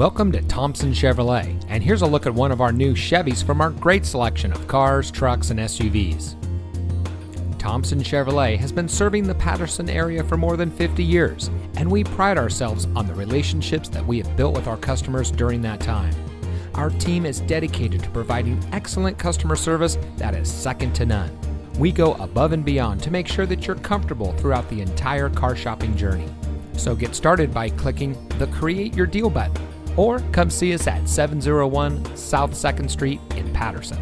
Welcome to Thompson Chevrolet, and here's a look at one of our new Chevys from our great selection of cars, trucks, and SUVs. Thompson Chevrolet has been serving the Patterson area for more than 50 years, and we pride ourselves on the relationships that we have built with our customers during that time. Our team is dedicated to providing excellent customer service that is second to none. We go above and beyond to make sure that you're comfortable throughout the entire car shopping journey. So get started by clicking the Create Your Deal button, or come see us at 701 South 2nd Street in Patterson.